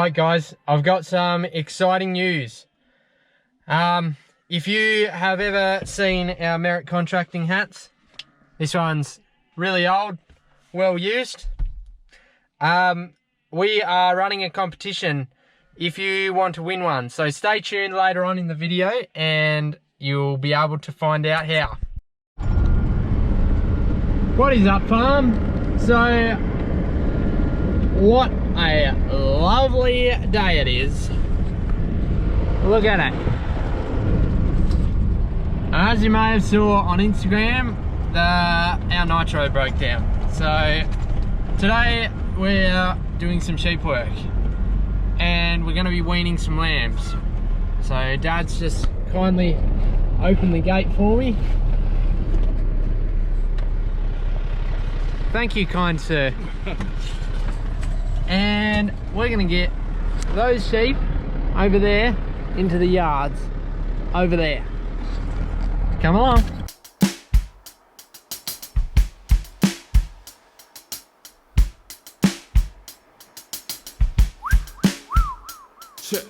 Alright guys, I've got some exciting news. If you have ever seen our Merrett contracting hats, this one's really old, well used. We are running a competition if you want to win one. So stay tuned later on in the video and you'll be able to find out how. What is up, farm? So, what a lovely day it is. Look at it. As you may have saw on Instagram, our nitro broke down. So today we're doing some sheep work and we're going to be weaning some lambs. So Dad's just kindly opened the gate for me. Thank you, kind sir. And we're going to get those sheep over there into the yards over there. Come along. Check.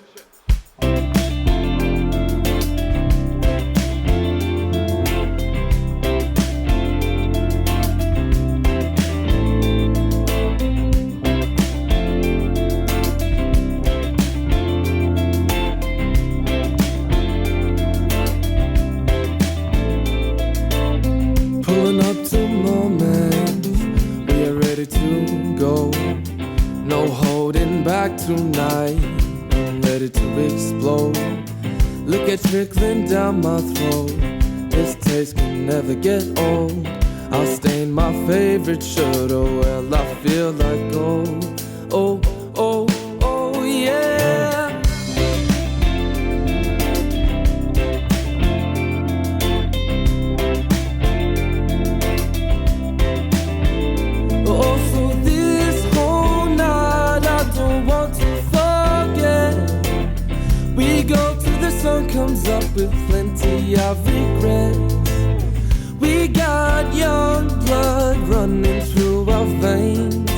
Pulling up to moments, we are ready to go. No holding back tonight, I'm ready to explode. Liquor trickling down my throat, this taste can never get old. I'll stain my favorite shirt, oh well, I feel like gold. Oh, oh, oh, yeah. Oh, so this whole night I don't want to forget. We go till the sun comes up with plenty of regrets. We got young blood running through our veins.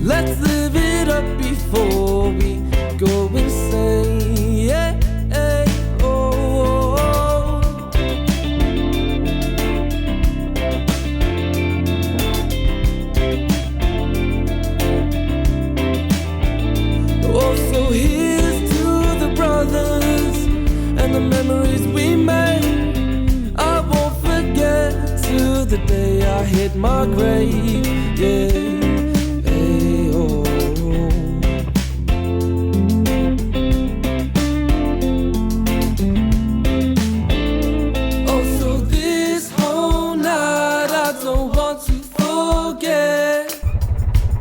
Let's live it up before we go insane. Yeah, yeah, oh, oh, oh. Oh, so here's to the brothers and the memories we made. I won't forget till the day I hit my grave. Yeah, hey, oh. Oh, so this whole night I don't want to forget.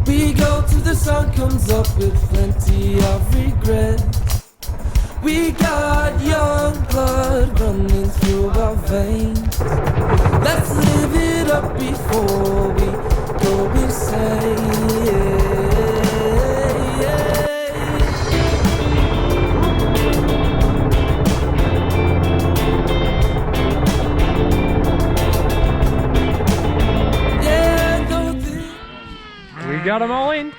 We go till the sun comes up with plenty of regrets. We got young blood running through our veins. Let's live it up before we go insane. Yeah, yeah, though this We got them all in.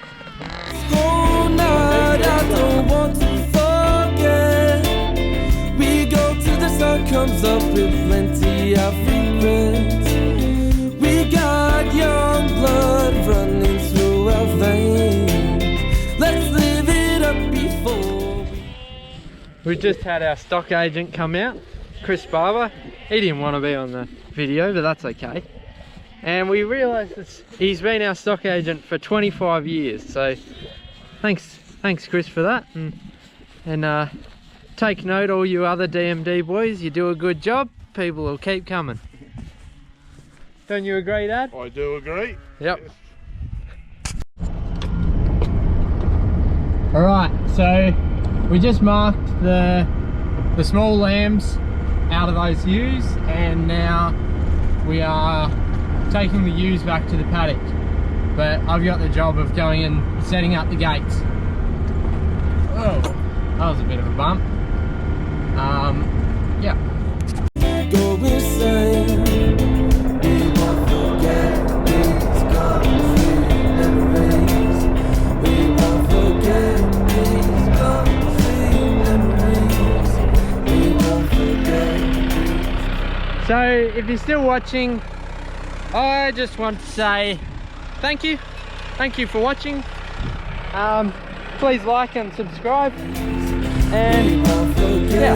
whole night I don't want to forget. We go till the sun comes up with plenty of regrets. We got young blood running through our veins. Let's live it up before We just had our stock agent come out, Chris Barber. He didn't want to be on the video, but that's okay. And we realised he's been our stock agent for 25 years. So thanks Chris for that. And take note, all you other DMD boys, you do a good job. People will keep coming. Don't you agree, Dad? I do agree. Yep. Alright, so we just marked the small lambs out of those ewes, and now we are taking the ewes back to the paddock. But I've got the job of going and setting up the gates. Oh, that was a bit of a bump. Yeah. go insane. We won't forget these Gumtree memories. We won't forget these So if you're still watching, I just want to say thank you for watching. Please like and subscribe, and yeah.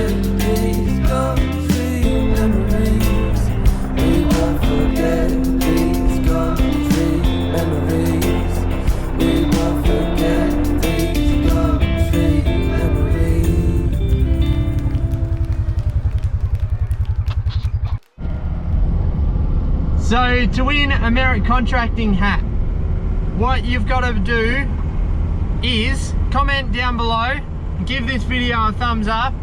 So to win a Merrett contracting hat, what you've got to do is comment down below, give this video a thumbs up,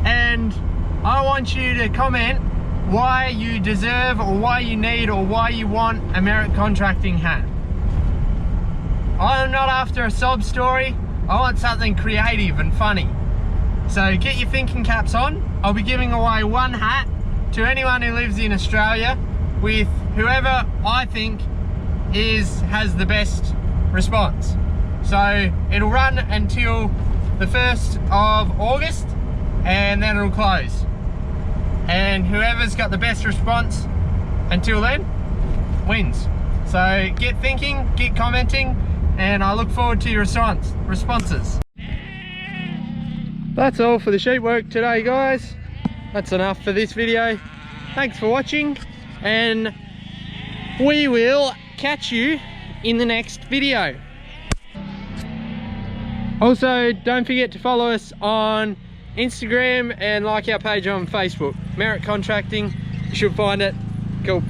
and I want you to comment why you deserve or why you need or why you want a Merrett contracting hat. I'm not after a sob story, I want something creative and funny. So get your thinking caps on. I'll be giving away one hat to anyone who lives in Australia, with whoever I think has the best response. So it'll run until the 1st of August, and then it'll close. And whoever's got the best response until then wins. So get thinking, get commenting, and I look forward to your responses. That's all for the sheep work today, guys. That's enough for this video. Thanks for watching, and we will catch you in the next video. Also, don't forget to follow us on Instagram and like our page on Facebook, Merrett Contracting. You should find it. Cool.